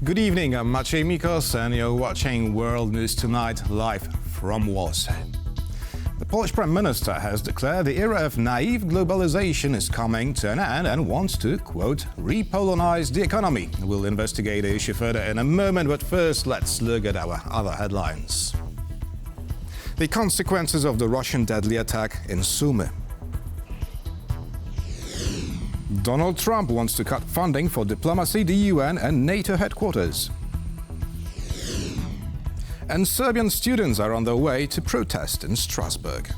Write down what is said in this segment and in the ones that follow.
Good evening, I'm Maciej Mikos and you're watching World News Tonight live from Warsaw. The Polish Prime Minister has declared the era of naive globalization is coming to an end and wants to, quote, repolonize the economy. We'll investigate the issue further in a moment, but first let's look at our other headlines. The consequences of the Russian deadly attack in Sumy. Donald Trump wants to cut funding for diplomacy, the UN and NATO headquarters. And Serbian students are on their way to protest in Strasbourg.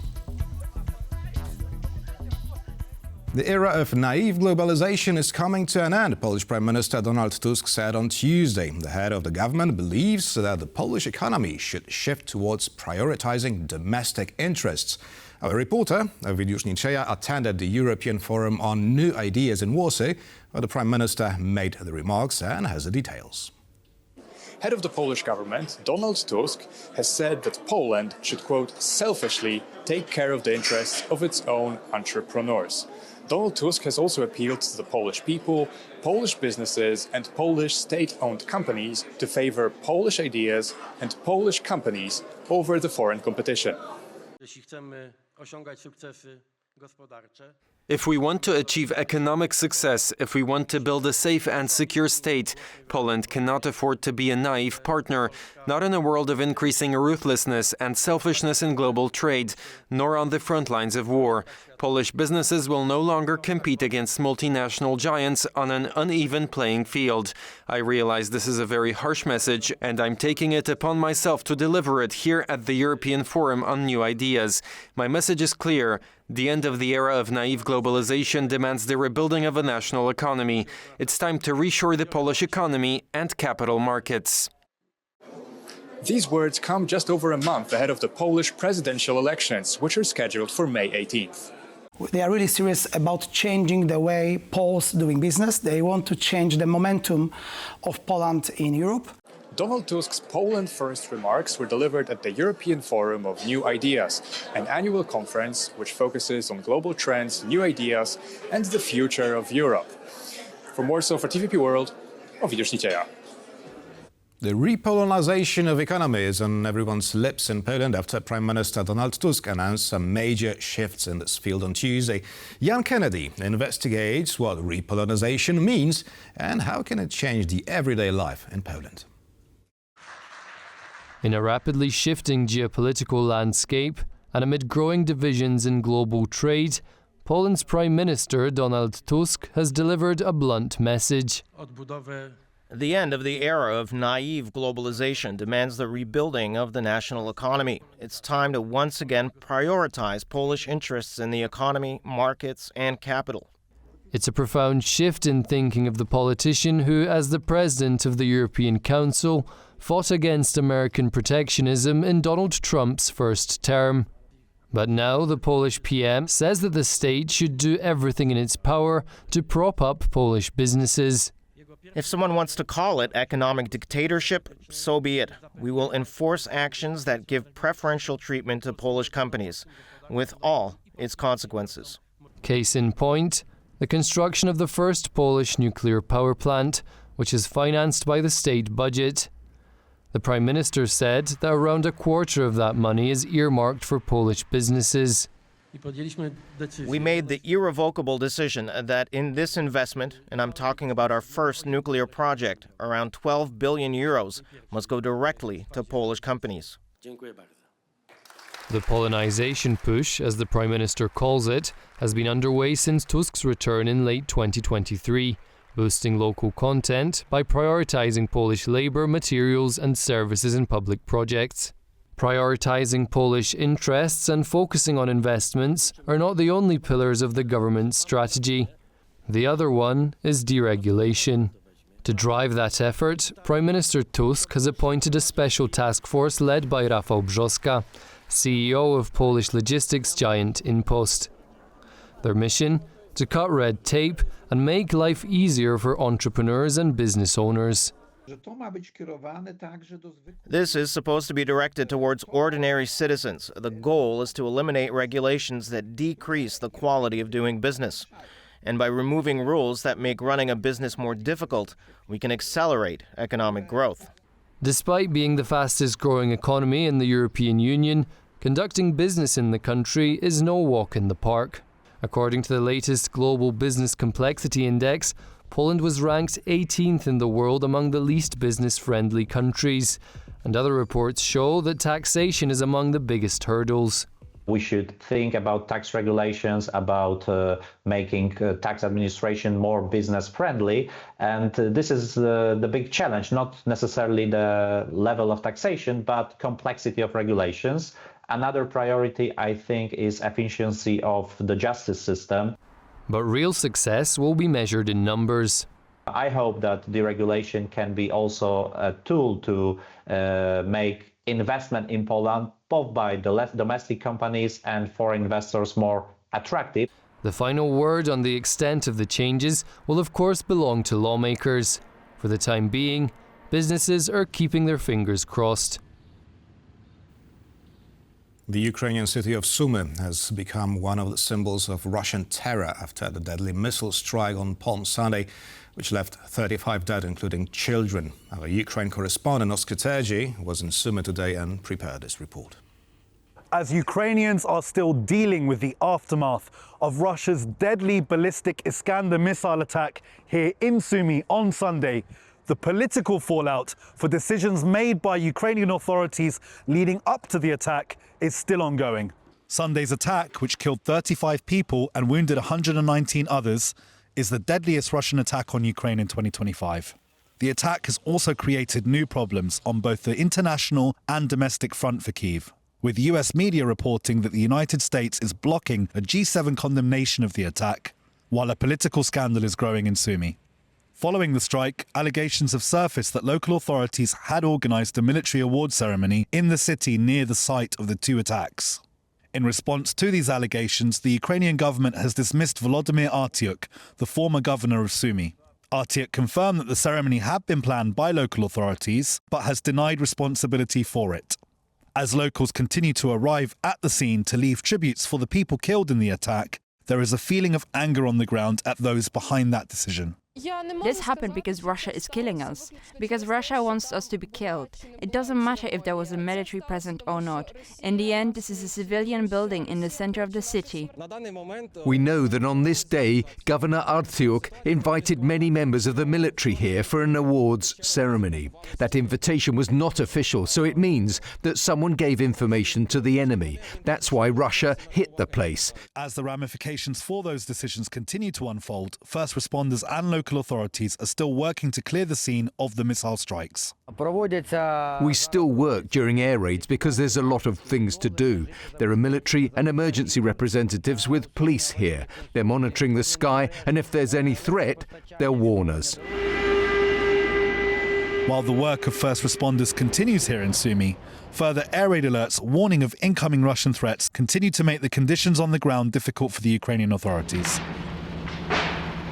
The era of naive globalization is coming to an end, Polish Prime Minister Donald Tusk said on Tuesday. The head of the government believes that the Polish economy should shift towards prioritizing domestic interests. Our reporter, Ovidiusz Niczeja, attended the European Forum on New Ideas in Warsaw, where the Prime Minister made the remarks and has the details. Head of the Polish government, Donald Tusk, has said that Poland should, quote, selfishly take care of the interests of its own entrepreneurs. Donald Tusk has also appealed to the Polish people, Polish businesses and Polish state-owned companies to favor Polish ideas and Polish companies over the foreign competition. If we want to achieve economic success, if we want to build a safe and secure state, Poland cannot afford to be a naive partner, not in a world of increasing ruthlessness and selfishness in global trade, nor on the front lines of war. Polish businesses will no longer compete against multinational giants on an uneven playing field. I realize this is a very harsh message, and I'm taking it upon myself to deliver it here at the European Forum on New Ideas. My message is clear. The end of the era of naive globalization demands the rebuilding of a national economy. It's time to reshore the Polish economy and capital markets. These words come just over a month ahead of the Polish presidential elections, which are scheduled for May 18th. They are really serious about changing the way Poles doing business. They want to change the momentum of Poland in Europe. Donald Tusk's Poland First remarks were delivered at the European Forum of New Ideas, an annual conference which focuses on global trends, new ideas and the future of Europe. From Warsaw for TVP World, Ovidiusz Niczeja. The repolonization of economy is on everyone's lips in Poland after Prime Minister Donald Tusk announced some major shifts in this field on Tuesday. Jan Kennedy investigates what repolonization means and how can it change the everyday life in Poland. In a rapidly shifting geopolitical landscape and amid growing divisions in global trade, Poland's Prime Minister Donald Tusk has delivered a blunt message. The end of the era of naive globalization demands the rebuilding of the national economy. It's time to once again prioritize Polish interests in the economy, markets, and capital. It's a profound shift in thinking of the politician who, as the president of the European Council, fought against American protectionism in Donald Trump's first term. But now the Polish PM says that the state should do everything in its power to prop up Polish businesses. If someone wants to call it economic dictatorship, so be it. We will enforce actions that give preferential treatment to Polish companies, with all its consequences. Case in point, the construction of the first Polish nuclear power plant, which is financed by the state budget. The Prime Minister said that around a quarter of that money is earmarked for Polish businesses. We made the irrevocable decision that in this investment, and I'm talking about our first nuclear project, around 12 billion euros must go directly to Polish companies. The Polonization push, as the Prime Minister calls it, has been underway since Tusk's return in late 2023, boosting local content by prioritizing Polish labour, materials and services in public projects. Prioritizing Polish interests and focusing on investments are not the only pillars of the government's strategy. The other one is deregulation. To drive that effort, Prime Minister Tusk has appointed a special task force led by Rafał Brzoska, CEO of Polish logistics giant InPost. Their mission? To cut red tape and make life easier for entrepreneurs and business owners. This is supposed to be directed towards ordinary citizens. The goal is to eliminate regulations that decrease the quality of doing business. And by removing rules that make running a business more difficult, we can accelerate economic growth. Despite being the fastest growing economy in the European Union, conducting business in the country is no walk in the park. According to the latest Global Business Complexity Index, Poland was ranked 18th in the world among the least business-friendly countries. And other reports show that taxation is among the biggest hurdles. We should think about tax regulations, about making tax administration more business-friendly. And this is the big challenge, not necessarily the level of taxation, but complexity of regulations. Another priority, I think, is efficiency of the justice system. But real success will be measured in numbers. I hope that deregulation can be also a tool to make investment in Poland, both by the domestic companies and foreign investors, more attractive. The final word on the extent of the changes will of course belong to lawmakers. For the time being, businesses are keeping their fingers crossed. The Ukrainian city of Sumy has become one of the symbols of Russian terror after the deadly missile strike on Palm Sunday, which left 35 dead, including children. Our Ukraine correspondent Oskar Terji was in Sumy today and prepared this report. As Ukrainians are still dealing with the aftermath of Russia's deadly ballistic Iskander missile attack here in Sumy on Sunday, the political fallout for decisions made by Ukrainian authorities leading up to the attack is still ongoing. Sunday's attack, which killed 35 people and wounded 119 others, is the deadliest Russian attack on Ukraine in 2025. The attack has also created new problems on both the international and domestic front for Kyiv, with US media reporting that the United States is blocking a G7 condemnation of the attack, while a political scandal is growing in Sumy. Following the strike, allegations have surfaced that local authorities had organised a military award ceremony in the city near the site of the two attacks. In response to these allegations, the Ukrainian government has dismissed Volodymyr Artyuk, the former governor of Sumy. Artyuk confirmed that the ceremony had been planned by local authorities, but has denied responsibility for it. As locals continue to arrive at the scene to leave tributes for the people killed in the attack, there is a feeling of anger on the ground at those behind that decision. This happened because Russia is killing us, because Russia wants us to be killed. It doesn't matter if there was a military present or not. In the end, this is a civilian building in the center of the city. We know that on this day, Governor Artyuk invited many members of the military here for an awards ceremony. That invitation was not official, so it means that someone gave information to the enemy. That's why Russia hit the place. As the ramifications for those decisions continue to unfold, first responders and local authorities are still working to clear the scene of the missile strikes. We still work during air raids because there's a lot of things to do. There are military and emergency representatives with police here. They're monitoring the sky, and if there's any threat, they'll warn us. While the work of first responders continues here in Sumy, further air raid alerts warning of incoming Russian threats continue to make the conditions on the ground difficult for the Ukrainian authorities.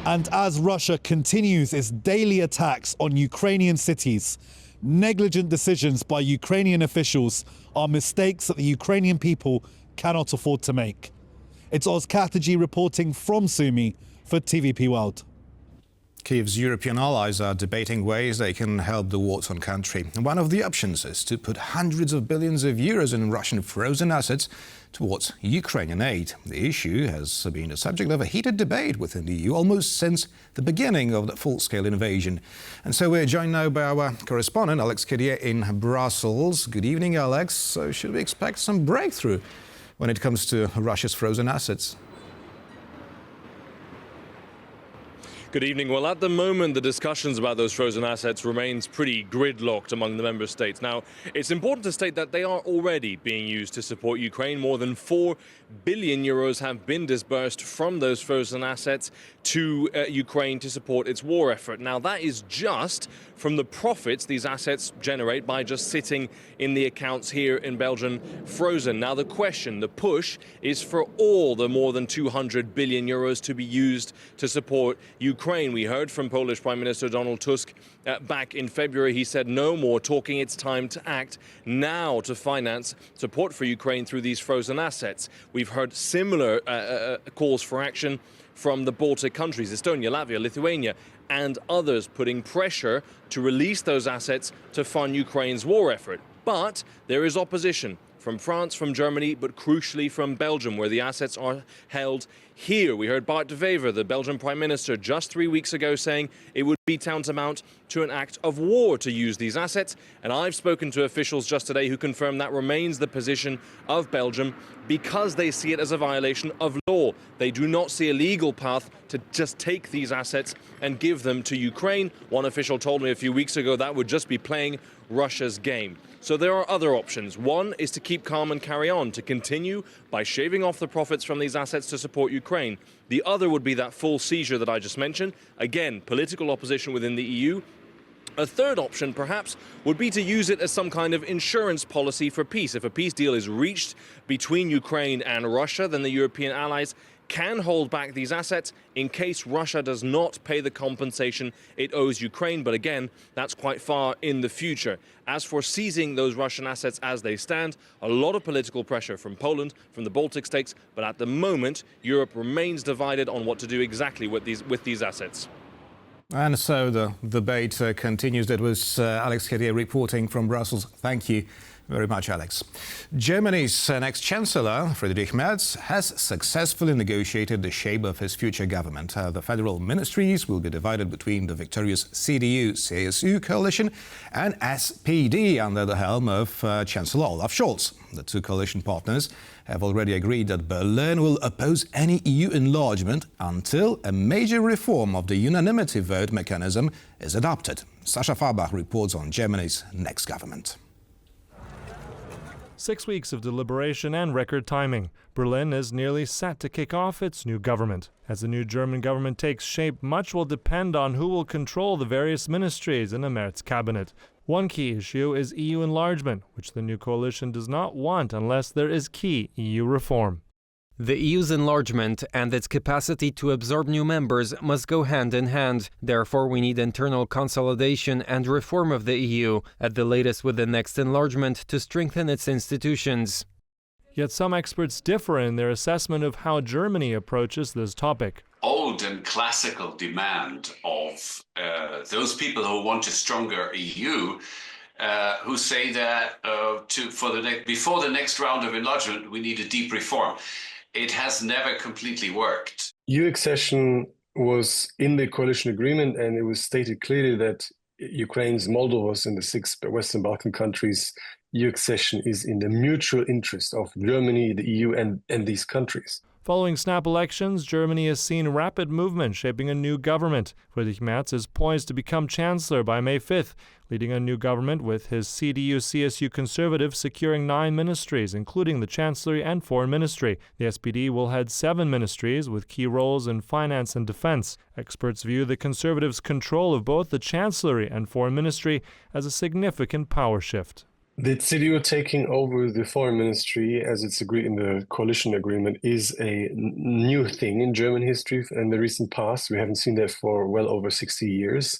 And as Russia continues its daily attacks on Ukrainian cities, negligent decisions by Ukrainian officials are mistakes that the Ukrainian people cannot afford to make. It's Oskar Terji reporting from Sumy for TVP World. Kyiv's European allies are debating ways they can help the war-torn country. One of the options is to put hundreds of billions of euros in Russian frozen assets towards Ukrainian aid. The issue has been the subject of a heated debate within the EU almost since the beginning of the full-scale invasion. And so we're joined now by our correspondent, Alex Kidier in Brussels. Good evening, Alex. So should we expect some breakthrough when it comes to Russia's frozen assets? Good evening. Well, at the moment, the discussions about those frozen assets remains pretty gridlocked among the member states. Now, it's important to state that they are already being used to support Ukraine. More than 4 billion euros have been disbursed from those frozen assets to Ukraine to support its war effort. Now, that is just from the profits these assets generate by just sitting in the accounts here in Belgium frozen. Now, the question, the push, is for all the more than 200 billion euros to be used to support Ukraine. We heard from Polish Prime Minister Donald Tusk back in February. He said no more talking, it's time to act now to finance support for Ukraine through these frozen assets. We've heard similar calls for action from the Baltic countries, Estonia, Latvia, Lithuania, and others, putting pressure to release those assets to fund Ukraine's war effort. But there is opposition from France, from Germany, but crucially from Belgium, where the assets are held here. We heard Bart de Wever, the Belgian Prime Minister, just 3 weeks ago saying it would be tantamount to an act of war to use these assets. And I've spoken to officials just today who confirm that remains the position of Belgium because they see it as a violation of law. They do not see a legal path to just take these assets and give them to Ukraine. One official told me a few weeks ago that would just be playing Russia's game. So there are other options. One is to keep calm and carry on, to continue by shaving off the profits from these assets to support Ukraine. The other would be that full seizure that I just mentioned. Again, political opposition within the EU. A third option, perhaps, would be to use it as some kind of insurance policy for peace. If a peace deal is reached between Ukraine and Russia, then the European allies can hold back these assets in case Russia does not pay the compensation it owes Ukraine. But again, that's quite far in the future. As for seizing those Russian assets as they stand, a lot of political pressure from Poland, from the Baltic states, but at the moment, Europe remains divided on what to do exactly with these assets. And so the debate continues. That was Alex Chedier reporting from Brussels. Thank you very much, Alex. Germany's next Chancellor, Friedrich Merz, has successfully negotiated the shape of his future government. The federal ministries will be divided between the victorious CDU-CSU coalition and SPD under the helm of Chancellor Olaf Scholz. The two coalition partners have already agreed that Berlin will oppose any EU enlargement until a major reform of the unanimity vote mechanism is adopted. Sasha Farbach reports on Germany's next government. 6 weeks of deliberation and record timing. Berlin is nearly set to kick off its new government. As the new German government takes shape, much will depend on who will control the various ministries in a Merz cabinet. One key issue is EU enlargement, which the new coalition does not want unless there is key EU reform. The EU's enlargement and its capacity to absorb new members must go hand in hand. Therefore, we need internal consolidation and reform of the EU, at the latest with the next enlargement, to strengthen its institutions. Yet some experts differ in their assessment of how Germany approaches this topic. Old and classical demand of those people who want a stronger EU, who say that before the next round of enlargement, we need a deep reform. It has never completely worked. EU accession was in the coalition agreement, and it was stated clearly that Ukraine's, Moldova's, and the 6 Western Balkan countries' EU accession is in the mutual interest of Germany, the EU, and these countries. Following snap elections, Germany has seen rapid movement shaping a new government. Friedrich Merz is poised to become chancellor by May 5th, leading a new government with his CDU-CSU Conservatives securing 9 ministries, including the Chancellery and Foreign Ministry. The SPD will head 7 ministries with key roles in finance and defense. Experts view the Conservatives' control of both the Chancellery and Foreign Ministry as a significant power shift. The CDU taking over the foreign ministry, as it's agreed in the coalition agreement, is a new thing in German history in the recent past. We haven't seen that for well over 60 years.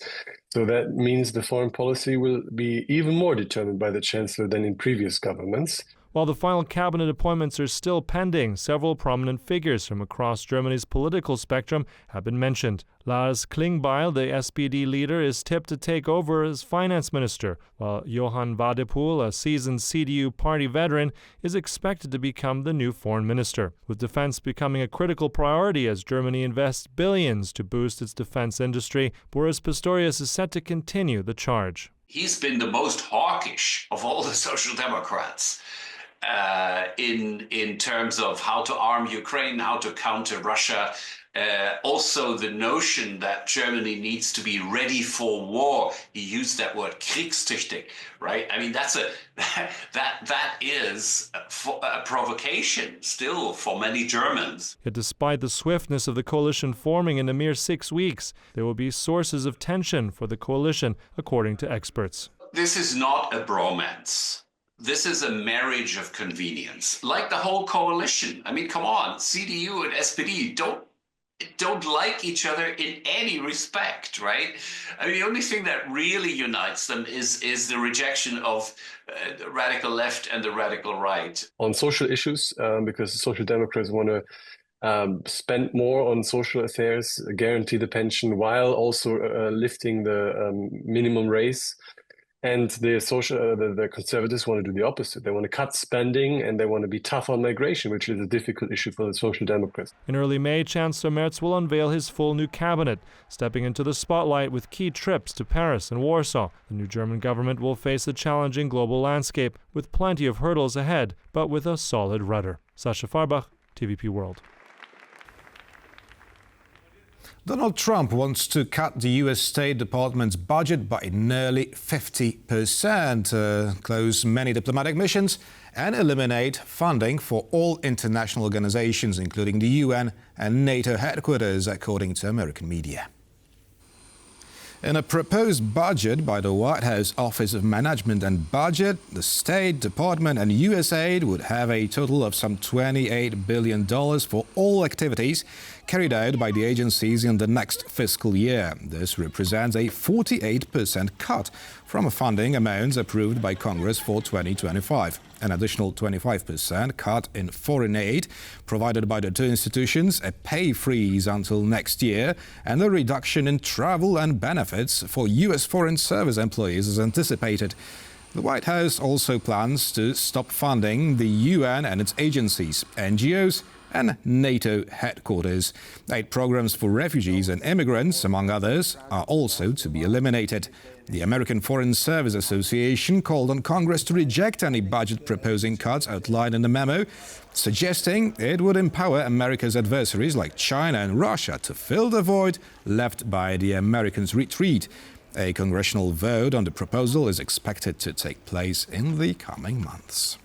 So that means the foreign policy will be even more determined by the chancellor than in previous governments. While the final cabinet appointments are still pending, several prominent figures from across Germany's political spectrum have been mentioned. Lars Klingbeil, the SPD leader, is tipped to take over as finance minister, while Johann Wadepool, a seasoned CDU party veteran, is expected to become the new foreign minister. With defense becoming a critical priority as Germany invests billions to boost its defense industry, Boris Pistorius is set to continue the charge. He's been the most hawkish of all the Social Democrats. In terms of how to arm Ukraine, how to counter Russia. Also the notion that Germany needs to be ready for war. He used that word kriegstüchtig, right? I mean, that is a provocation still for many Germans. Yet despite the swiftness of the coalition forming in a mere 6 weeks, there will be sources of tension for the coalition, according to experts. This is not a bromance. This is a marriage of convenience, like the whole coalition. I mean, come on, CDU and SPD don't like each other in any respect, right? I mean, the only thing that really unites them is the rejection of the radical left and the radical right. On social issues, because the Social Democrats want to spend more on social affairs, guarantee the pension, while also lifting the minimum raise. And the conservatives want to do the opposite. They want to cut spending and they want to be tough on migration, which is a difficult issue for the Social Democrats. In early May, Chancellor Merz will unveil his full new cabinet, stepping into the spotlight with key trips to Paris and Warsaw. The new German government will face a challenging global landscape with plenty of hurdles ahead, but with a solid rudder. Sasha Farbach, TVP World. Donald Trump wants to cut the U.S. State Department's budget by nearly 50%, close many diplomatic missions, and eliminate funding for all international organizations, including the UN and NATO headquarters, according to American media. In a proposed budget by the White House Office of Management and Budget, the State Department and USAID would have a total of some $28 billion for all activities carried out by the agencies in the next fiscal year. This represents a 48% cut from funding amounts approved by Congress for 2025. An additional 25% cut in foreign aid provided by the two institutions, a pay freeze until next year, and a reduction in travel and benefits for U.S. Foreign Service employees is anticipated. The White House also plans to stop funding the UN and its agencies, NGOs, and NATO headquarters. Aid programs for refugees and immigrants, among others, are also to be eliminated. The American Foreign Service Association called on Congress to reject any budget proposing cuts outlined in the memo, suggesting it would empower America's adversaries like China and Russia to fill the void left by the Americans' retreat. A congressional vote on the proposal is expected to take place in the coming months.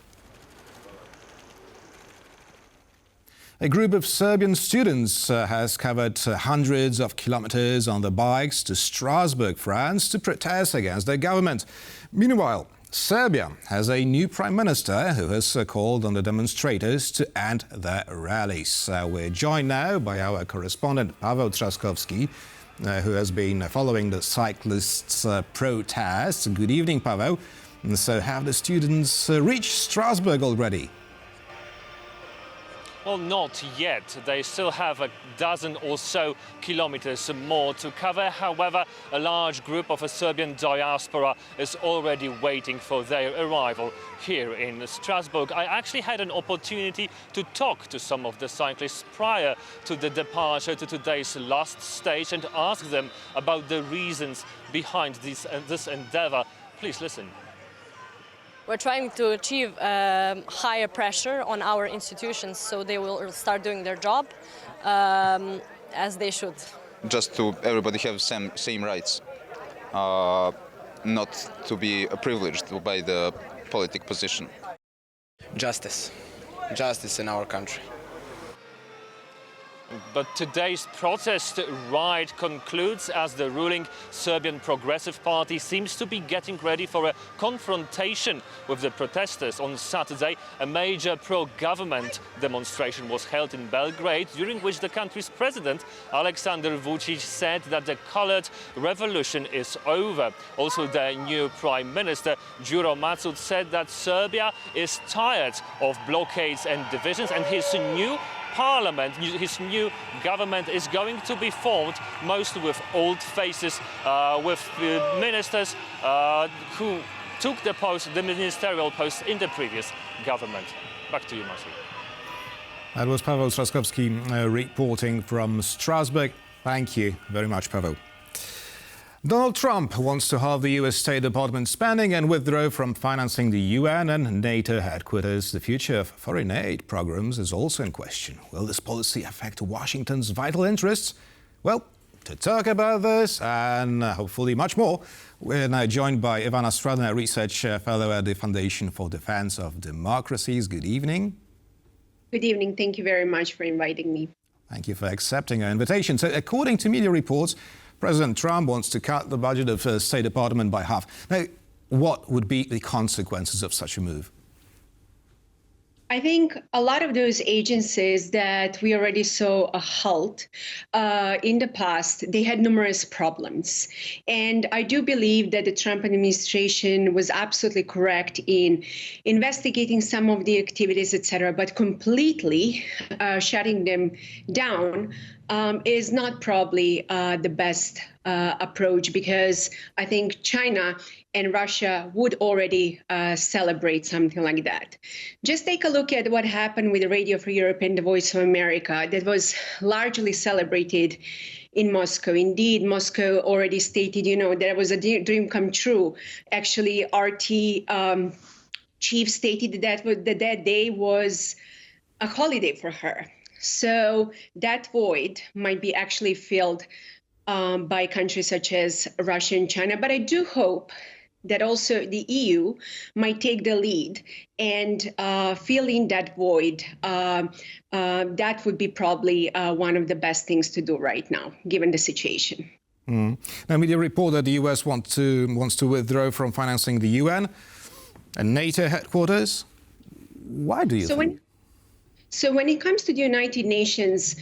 A group of Serbian students has covered hundreds of kilometers on the bikes to Strasbourg, France, to protest against their government. Meanwhile, Serbia has a new Prime Minister who has called on the demonstrators to end their rallies. We're joined now by our correspondent Paweł Trzaskowski, who has been following the cyclists' protests. Good evening, Paweł. So have the students reached Strasbourg already? Well, not yet. They still have a dozen or so kilometers more to cover. However, a large group of a Serbian diaspora is already waiting for their arrival here in Strasbourg. I actually had an opportunity to talk to some of the cyclists prior to the departure to today's last stage and ask them about the reasons behind this endeavor. Please listen. We're trying to achieve higher pressure on our institutions so they will start doing their job as they should. Just to everybody have same rights, not to be privileged by the political position. Justice in our country. But today's protest ride concludes as the ruling Serbian Progressive Party seems to be getting ready for a confrontation with the protesters. On Saturday, a major pro-government demonstration was held in Belgrade, during which the country's president, Aleksandar Vučić, said that the colored revolution is over. Also, their new Prime Minister, Đuro Macud, said that Serbia is tired of blockades and divisions, and his new parliament, his new government is going to be formed mostly with old faces, with ministers who took the ministerial post in the previous government. Back to you, Marcel. That was Paweł Trzaskowski reporting from Strasbourg. Thank you very much, Paweł. Donald Trump wants to halve the U.S. State Department spending and withdraw from financing the UN and NATO headquarters. The future of foreign aid programs is also in question. Will this policy affect Washington's vital interests? Well, to talk about this and hopefully much more, we're now joined by Ivana Stradna, Research Fellow at the Foundation for Defense of Democracies. Good evening. Good evening. Thank you very much for inviting me. Thank you for accepting our invitation. So, according to media reports, President Trump wants to cut the budget of the State Department by half. Now, what would be the consequences of such a move? I think a lot of those agencies that we already saw a halt in the past, they had numerous problems. And I do believe that the Trump administration was absolutely correct in investigating some of the activities, etc., but completely shutting them down is not probably the best approach, because I think China and Russia would already celebrate something like that. Just take a look at what happened with Radio Free Europe and the Voice of America that was largely celebrated in Moscow. Indeed, Moscow already stated, there was a dream come true. Actually, RT chief stated that that day was a holiday for her. So that void might be actually filled by countries such as Russia and China. But I do hope that also the EU might take the lead and fill in that void. That would be probably one of the best things to do right now, given the situation. Now, media report that the US wants to withdraw from financing the UN and NATO headquarters. Why do you think? So when it comes to the United Nations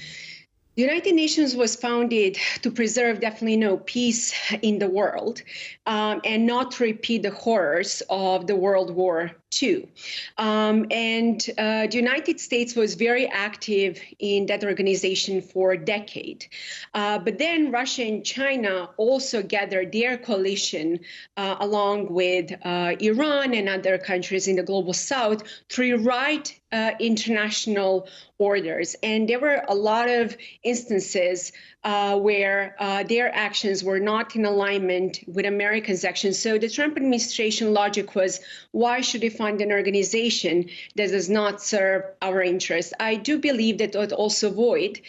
was founded to preserve definitely peace in the world and not to repeat the horrors of the World War II. The United States was very active in that organization for a decade. But then Russia and China also gathered their coalition along with Iran and other countries in the global south to rewrite international orders. And there were a lot of instances where their actions were not in alignment with Americans' actions. So the Trump administration logic was, why should we fund an organization that does not serve our interests? I do believe that would also void,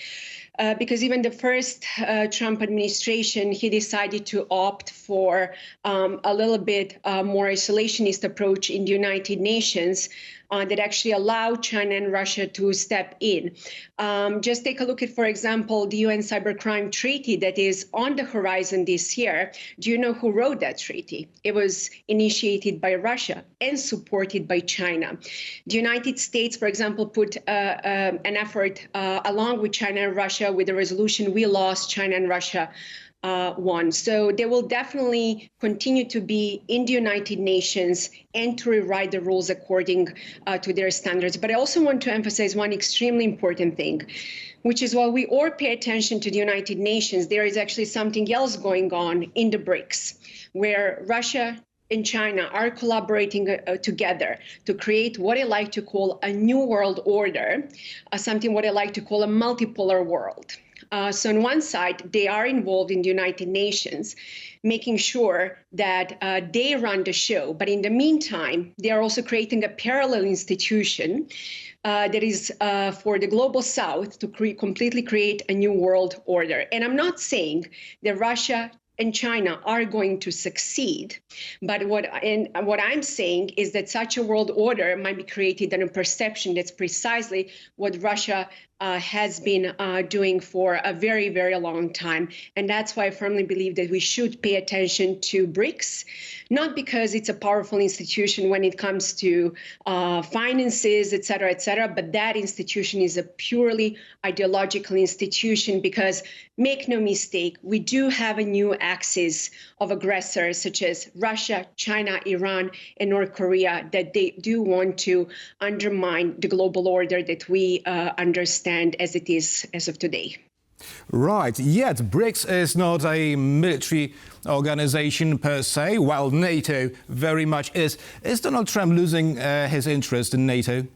because even the first Trump administration, he decided to opt for a little bit more isolationist approach in the United Nations that actually allowed China and Russia to step in. Just take a look at, for example, the UN Cybercrime Treaty that is on the horizon this year. Do you know who wrote that treaty? It was initiated by Russia and supported by China. The United States, for example, put an effort along with China and Russia with the resolution We Lost, China and Russia won. So they will definitely continue to be in the United Nations and to rewrite the rules according to their standards. But I also want to emphasize one extremely important thing, which is while we all pay attention to the United Nations, there is actually something else going on in the BRICS, where Russia and China are collaborating together to create what I like to call a new world order, something what I like to call a multipolar world. So on one side, they are involved in the United Nations, making sure that they run the show. But in the meantime, they are also creating a parallel institution that is for the global south to completely create a new world order. And I'm not saying that Russia and China are going to succeed. But what I'm saying is that such a world order might be created on a perception that's precisely what Russia has been doing for a very, very long time. And that's why I firmly believe that we should pay attention to BRICS, not because it's a powerful institution when it comes to finances, et cetera, but that institution is a purely ideological institution because, make no mistake, we do have a new axis of aggressors such as Russia, China, Iran, and North Korea that they do want to undermine the global order that we understand as it is as of today. Right, yet BRICS is not a military organization per se, while NATO very much is. Is Donald Trump losing his interest in NATO?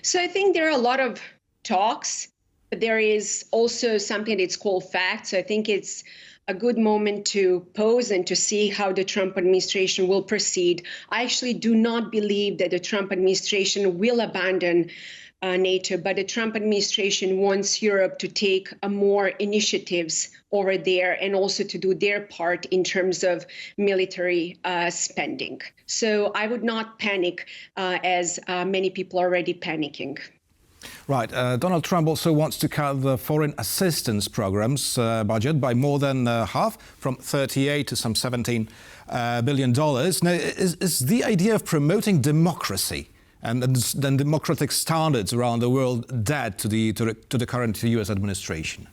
So I think there are a lot of talks, but there is also something that's called facts. So I think it's a good moment to pause and to see how the Trump administration will proceed. I actually do not believe that the Trump administration will abandon NATO, but the Trump administration wants Europe to take more initiatives over there and also to do their part in terms of military spending. So I would not panic as many people are already panicking. Right. Donald Trump also wants to cut the foreign assistance programs budget by more than half, from 38 to some $17 billion. Now, is the idea of promoting democracy and then democratic standards around the world dead to the current US administration?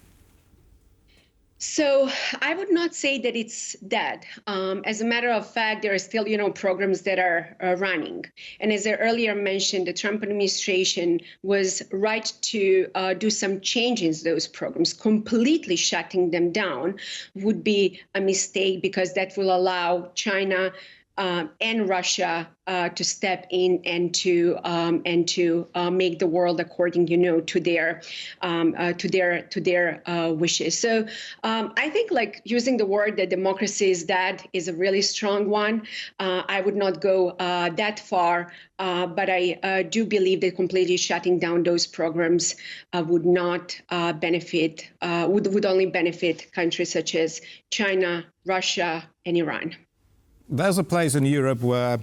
So I would not say that it's dead. As a matter of fact, there are still, programs that are running. And as I earlier mentioned, the Trump administration was right to do some changes in those programs. Completely shutting them down would be a mistake, because that will allow China and Russia to step in and to make the world according, to their wishes. So I think using the word that democracy is dead is a really strong one. I would not go that far, but I do believe that completely shutting down those programs would not benefit, would only benefit countries such as China, Russia, and Iran. There's a place in Europe where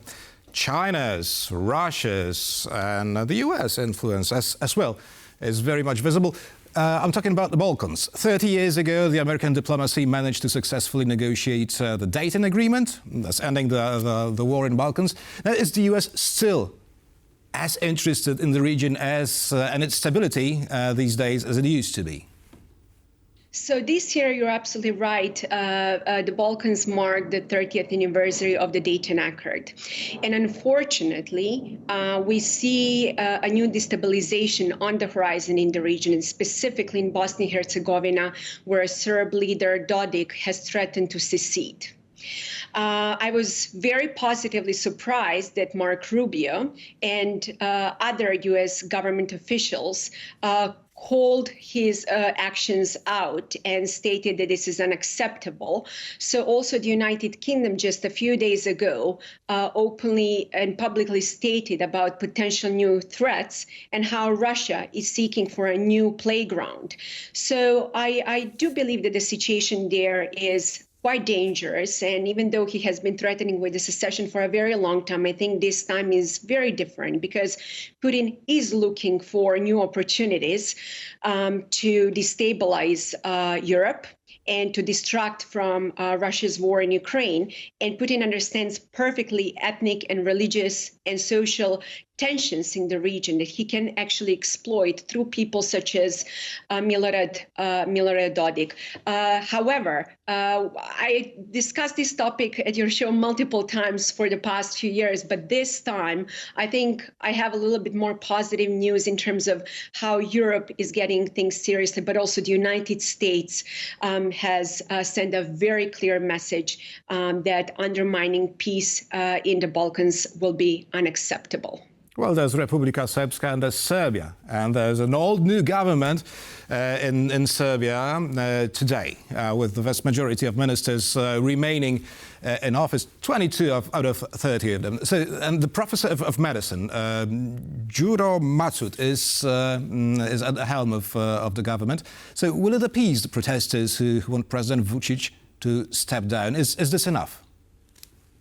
China's, Russia's, and the US influence as well is very much visible. I'm talking about the Balkans. 30 years ago, the American diplomacy managed to successfully negotiate the Dayton Agreement, thus ending the war in Balkans. Now, is the US still as interested in the region and its stability these days as it used to be? So this year, you're absolutely right. The Balkans mark the 30th anniversary of the Dayton Accord. And unfortunately, we see a new destabilization on the horizon in the region, and specifically in Bosnia and Herzegovina, where Serb leader Dodik has threatened to secede. I was very positively surprised that Mark Rubio and other U.S. government officials called his actions out and stated that this is unacceptable. So also the United Kingdom just a few days ago openly and publicly stated about potential new threats and how Russia is seeking for a new playground. So I do believe that the situation there is quite dangerous. And even though he has been threatening with the secession for a very long time, I think this time is very different, because Putin is looking for new opportunities to destabilize Europe and to distract from Russia's war in Ukraine. And Putin understands perfectly ethnic and religious and social tensions in the region that he can actually exploit through people such as Milorad Dodik. However, I discussed this topic at your show multiple times for the past few years, but this time I think I have a little bit more positive news in terms of how Europe is getting things seriously, but also the United States has sent a very clear message that undermining peace in the Balkans will be unacceptable. Well, there's Republika Srpska and there's Serbia. And there's an old new government in Serbia today, with the vast majority of ministers remaining in office, 22 out of 30 of them. So, and the professor of medicine, Đuro Macut, is at the helm of the government. So will it appease the protesters who want President Vučić to step down? Is this enough?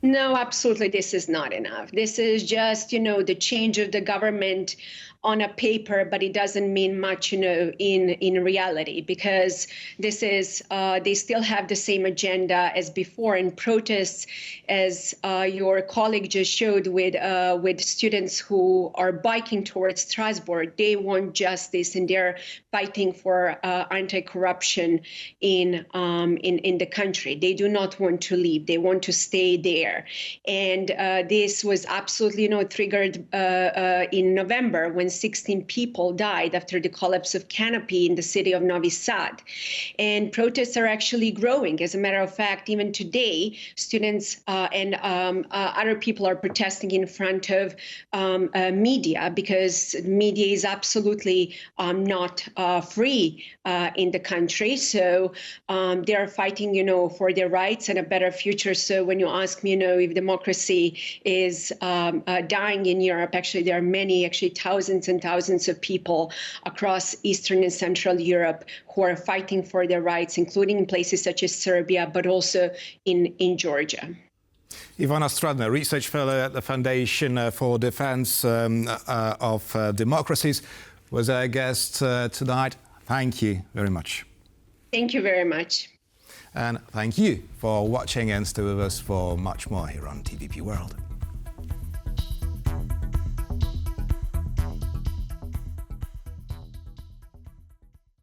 No, absolutely, this is not enough. This is just, the change of the government on a paper, but it doesn't mean much, in reality, because this is, they still have the same agenda as before, and protests, as your colleague just showed with students who are biking towards Strasbourg. They want justice, and they're fighting for anti-corruption in the country. They do not want to leave. They want to stay there. And this was absolutely, triggered in November, when 16 people died after the collapse of Canopy in the city of Novi Sad. And protests are actually growing. As a matter of fact, even today, students and other people are protesting in front of media, because media is absolutely not free in the country. So they are fighting, for their rights and a better future. So when you ask me, if democracy is dying in Europe, actually, there are many, thousands and thousands of people across Eastern and Central Europe who are fighting for their rights, including in places such as Serbia, but also in Georgia. Ivana Stradner, research fellow at the Foundation for Defense of Democracies, was our guest tonight. Thank you very much. Thank you very much. And thank you for watching, and stay with us for much more here on TVP World.